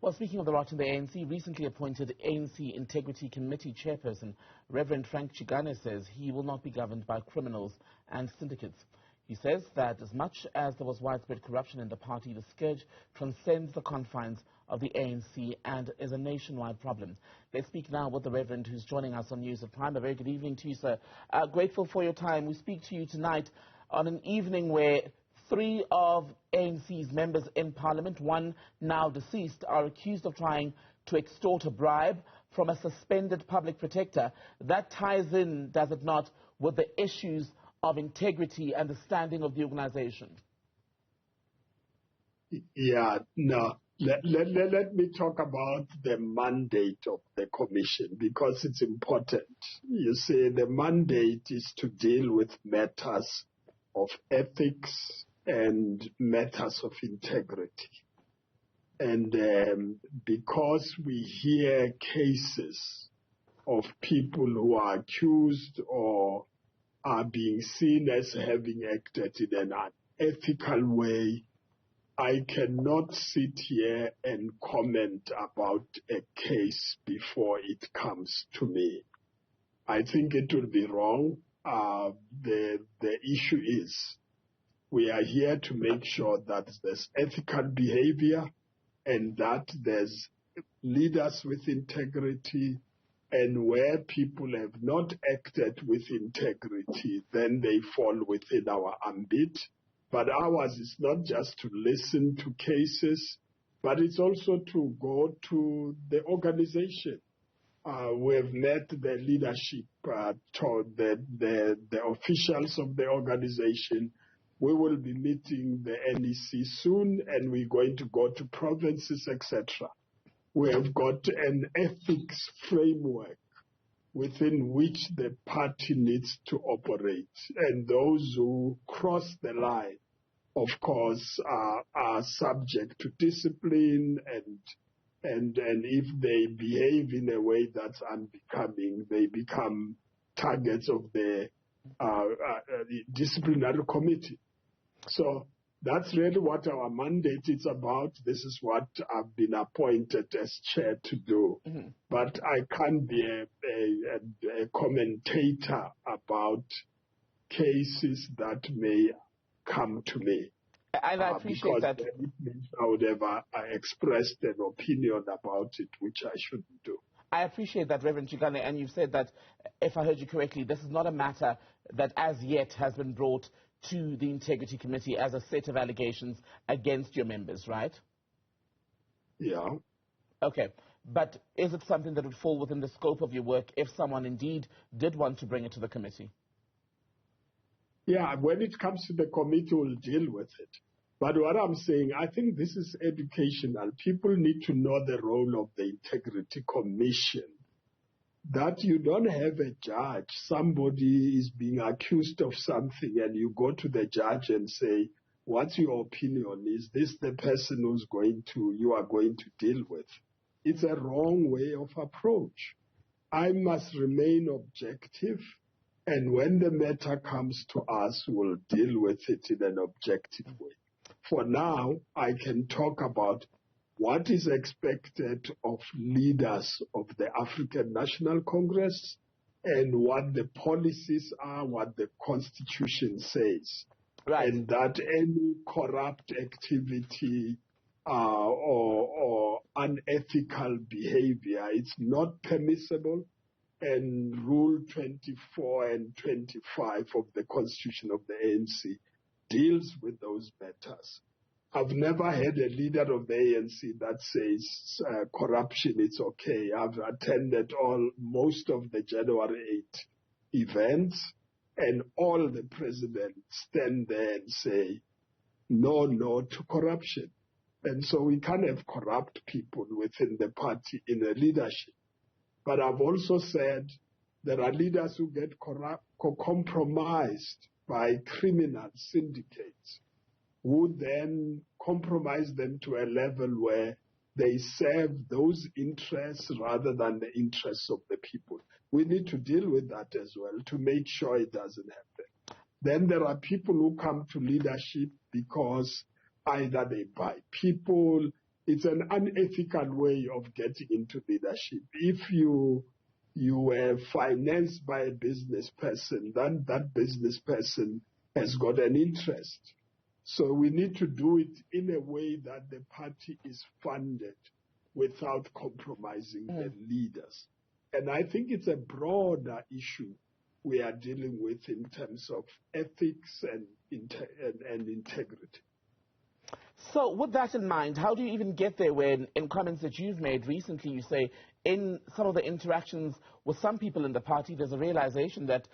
Well, speaking of the rot in the ANC, recently appointed ANC Integrity Committee chairperson, Reverend Frank Chikane, says he will not be governed by criminals and syndicates. He says that as much as there was widespread corruption in the party, the scourge transcends the confines of the ANC and is a nationwide problem. Let's speak now with the Reverend, who's joining us on News at Prime. A very good evening to you, sir. Grateful for your time. We speak to you tonight on an evening where 3 of ANC's members in Parliament, one now deceased, are accused of trying to extort a bribe from a suspended public protector. That ties in, does it not, with the issues of integrity and the standing of the organization? Yeah, no. Let me talk about the mandate of the commission, because it's important. You see, the mandate is to deal with matters of ethics and matters of integrity. And because we hear cases of people who are accused or are being seen as having acted in an unethical way, I cannot sit here and comment about a case before it comes to me. I think it will be wrong. The issue is we are here to make sure that there's ethical behavior and that there's leaders with integrity, and where people have not acted with integrity, then they fall within our ambit. But ours is not just to listen to cases, but it's also to go to the organization. We have met the leadership, the officials of the organization. We will be meeting the NEC soon, and we're going to go to provinces, etc. We have got an ethics framework within which the party needs to operate. And those who cross the line, of course, are subject to discipline, and if they behave in a way that's unbecoming, they become targets of the disciplinary committee. So that's really what our mandate is about. This is what I've been appointed as chair to do. Mm-hmm. But I can't be a commentator about cases that may come to me. And I appreciate that. It means I would have expressed an opinion about it, which I shouldn't do. I appreciate that, Reverend Chikane, and you've said that, if I heard you correctly, this is not a matter that as yet has been brought to the Integrity Committee as a set of allegations against your members, right? Yeah. Okay. But is it something that would fall within the scope of your work if someone indeed did want to bring it to the committee? Yeah, when it comes to the committee, we'll deal with it. But what I'm saying, I think this is educational. People need to know the role of the Integrity Commission. That you don't have a judge, somebody is being accused of something, and you go to the judge and say, what's your opinion? Is this the person you are going to deal with? It's a wrong way of approach. I must remain objective, and when the matter comes to us, we'll deal with it in an objective way. For now, I can talk about what is expected of leaders of the African National Congress and what the policies are, what the Constitution says. Right. And that any corrupt activity or unethical behavior, it's not permissible. And Rule 24 and 25 of the Constitution of the ANC deals with those matters. I've never had a leader of the ANC that says corruption is okay. I've attended most of the January 8 events, and all the presidents stand there and say, no to corruption. And so we can't have corrupt people within the party in the leadership. But I've also said there are leaders who get compromised by criminal syndicates, who then compromise them to a level where they serve those interests rather than the interests of the people. We need to deal with that as well to make sure it doesn't happen. Then there are people who come to leadership because either they buy people, It's an unethical way of getting into leadership. If you were financed by a business person, then that business person has got an interest. So we need to do it in a way that the party is funded without compromising the leaders. And I think it's a broader issue we are dealing with in terms of ethics and integrity. So with that in mind, how do you even get there when, in comments that you've made recently, you say in some of the interactions with some people in the party, there's a realization that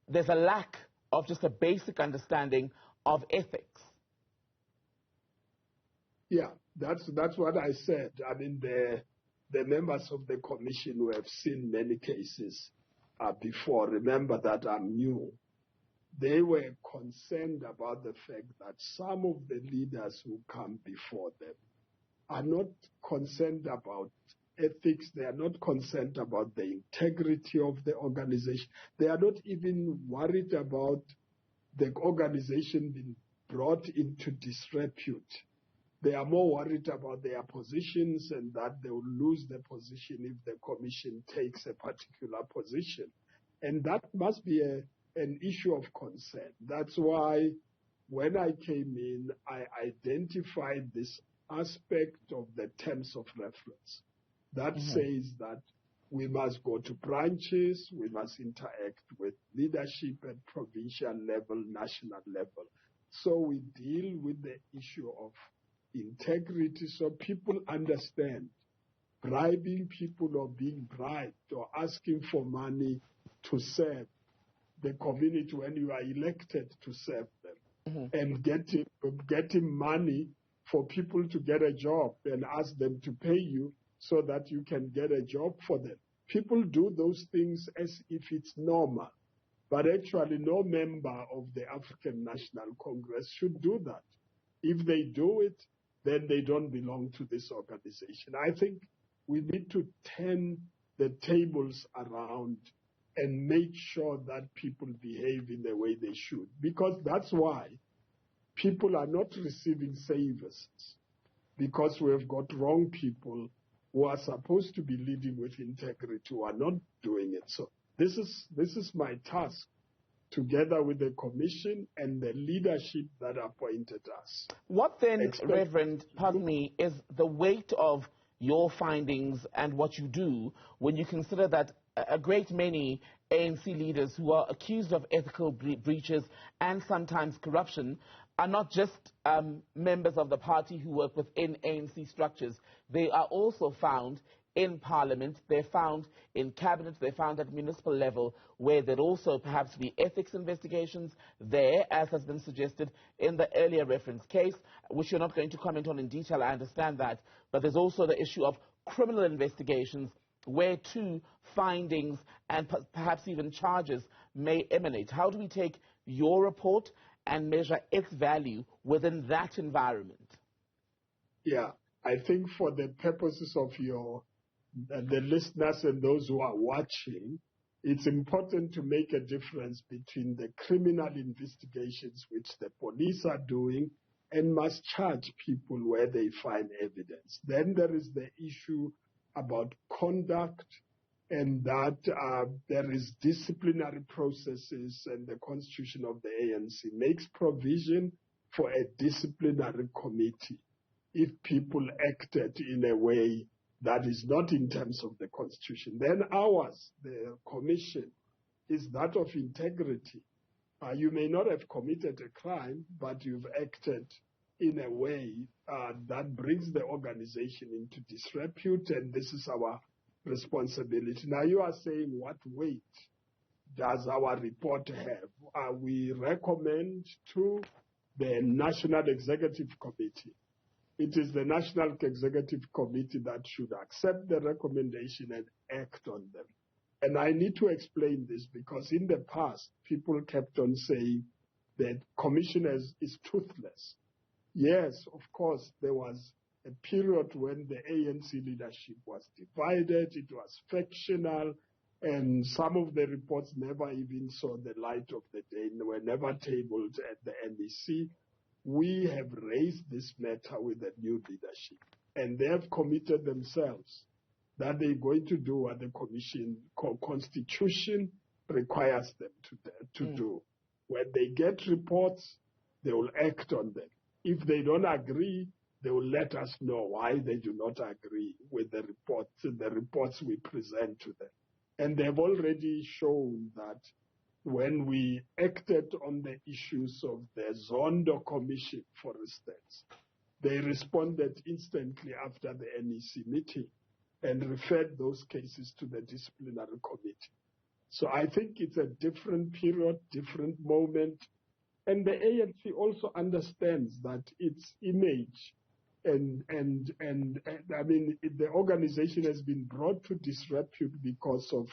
there's a lack of just a basic understanding of ethics? Yeah, that's what I said. I mean, the members of the commission who have seen many cases before, remember that I'm new. They were concerned about the fact that some of the leaders who come before them are not concerned about ethics. They are not concerned about the integrity of the organization. They are not even worried about the organization being brought into disrepute. They are more worried about their positions and that they will lose the position if the commission takes a particular position. And that must be an issue of concern. That's why when I came in, I identified this aspect of the terms of reference that says that we must go to branches, we must interact with leadership at provincial level, national level. So we deal with the issue of integrity so people understand bribing people or being bribed or asking for money to serve the community when you are elected to serve them, and getting money for people to get a job and ask them to pay you so that you can get a job for them. People do those things as if it's normal, but actually no member of the African National Congress should do that. If they do it, then they don't belong to this organization. I think we need to turn the tables around and make sure that people behave in the way they should, because that's why people are not receiving services, because we have got wrong people who are supposed to be leading with integrity who are not doing it. So this is my task, together with the commission and the leadership that appointed us. What then, Reverend, pardon me, is the weight of your findings and what you do when you consider that a great many ANC leaders who are accused of ethical breaches and sometimes corruption are not just members of the party who work within ANC structures. They are also found in Parliament, they're found in Cabinet, they're found at municipal level, where there'd also perhaps be ethics investigations there, as has been suggested in the earlier reference case, which you're not going to comment on in detail, I understand that. But there's also the issue of criminal investigations, where too findings and perhaps even charges may emanate. How do we take your report and measure its value within that environment? Yeah, I think for the purposes of the listeners and those who are watching, it's important to make a difference between the criminal investigations which the police are doing and must charge people where they find evidence. Then there is the issue about conduct, and that there is disciplinary processes, and the constitution of the ANC makes provision for a disciplinary committee if people acted in a way that is not in terms of the constitution. Then ours, the commission, is that of integrity. You may not have committed a crime, but you've acted in a way that brings the organization into disrepute, and this is our responsibility. Now, you are saying, what weight does our report have? We recommend to the National Executive Committee. It is the National Executive Committee that should accept the recommendation and act on them. And I need to explain this because in the past, people kept on saying that commissioners is toothless. Yes, of course, there was a period when the ANC leadership was divided, it was factional, and some of the reports never even saw the light of the day, and were never tabled at the NEC. We have raised this matter with the new leadership. and they have committed themselves that they're going to do what the commission constitution requires them to do. When they get reports, they will act on them. If they don't agree, they will let us know why they do not agree with the reports we present to them. And they've already shown that when we acted on the issues of the Zondo Commission, for instance, they responded instantly after the NEC meeting and referred those cases to the disciplinary committee. So I think it's a different period, different moment. And the ANC also understands that its image and I mean, the organization has been brought to disrepute because of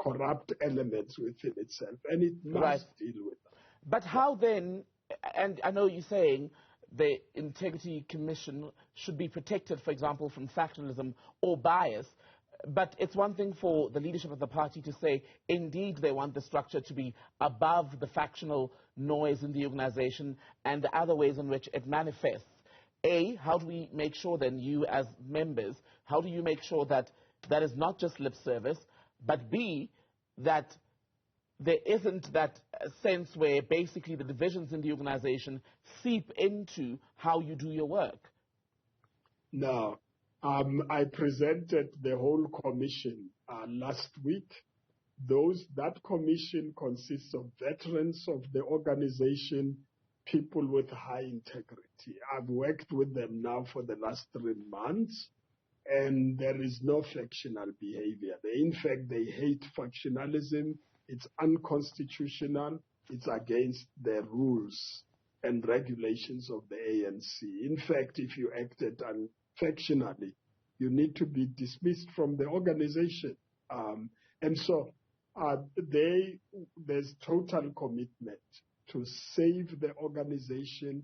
corrupt elements within itself, and it must deal with them. But how then, and I know you're saying the Integrity Commission should be protected, for example, from factionalism or bias, but it's one thing for the leadership of the party to say, indeed, they want the structure to be above the factional noise in the organization and the other ways in which it manifests. A, how do we make sure then, you as members, how do you make sure that that is not just lip service, but B, that there isn't that sense where basically the divisions in the organization seep into how you do your work? No. I presented the whole commission last week. That commission consists of veterans of the organization, people with high integrity. I've worked with them now for the last 3 months, and there is no factional behavior. In fact, they hate factionalism. It's unconstitutional. It's against the rules and regulations of the ANC. In fact, if you acted factionally, you need to be dismissed from the organization. And so there's total commitment to save the organization,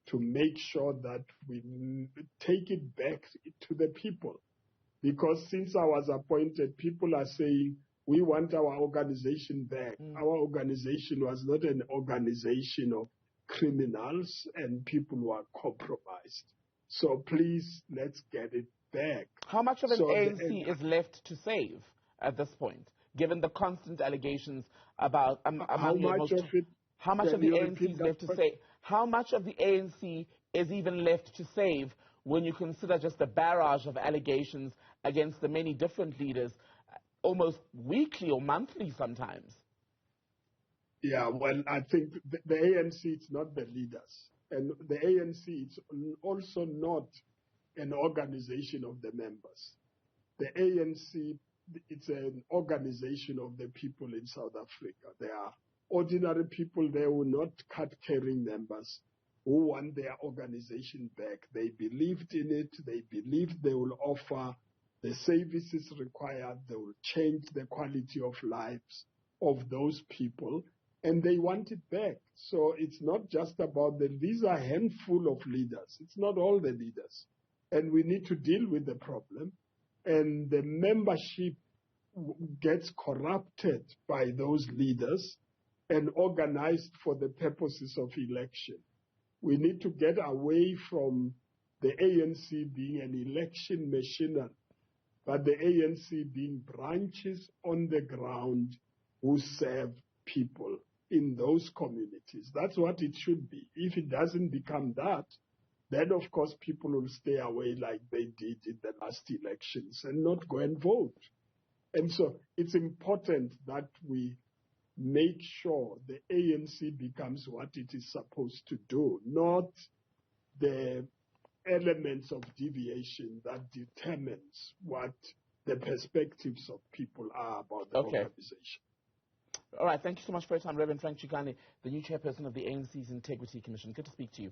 to make sure that we take it back to the people. Because since I was appointed, people are saying, we want our organization back. Our organization was not an organization of criminals and people who are compromised. So please, let's get it back. How much of an ANC is left to save at this point, given the constant allegations about how much of it? How much of the ANC is left to save? How much of the ANC is even left to save when you consider just the barrage of allegations against the many different leaders, almost weekly or monthly sometimes? Yeah, well, I think the ANC, it's not the leaders. And the ANC, it's also not an organization of the members. The ANC, it's an organization of the people in South Africa. There are ordinary people there who are not card-carrying members who want their organization back. They believed in it. They believed they will offer the services required. They will change the quality of lives of those people, and they want it back. So it's not just about these are a handful of leaders. It's not all the leaders. And we need to deal with the problem. And the membership gets corrupted by those leaders and organized for the purposes of election. We need to get away from the ANC being an election machinery, but the ANC being branches on the ground who serve people in those communities. That's what it should be. If it doesn't become that, then of course people will stay away like they did in the last elections and not go and vote. And so it's important that we make sure the ANC becomes what it is supposed to do, not the elements of deviation that determines what the perspectives of people are about the organization. All right, thank you so much for your time, Reverend Frank Chikane, the new chairperson of the ANC's Integrity Commission. Good to speak to you.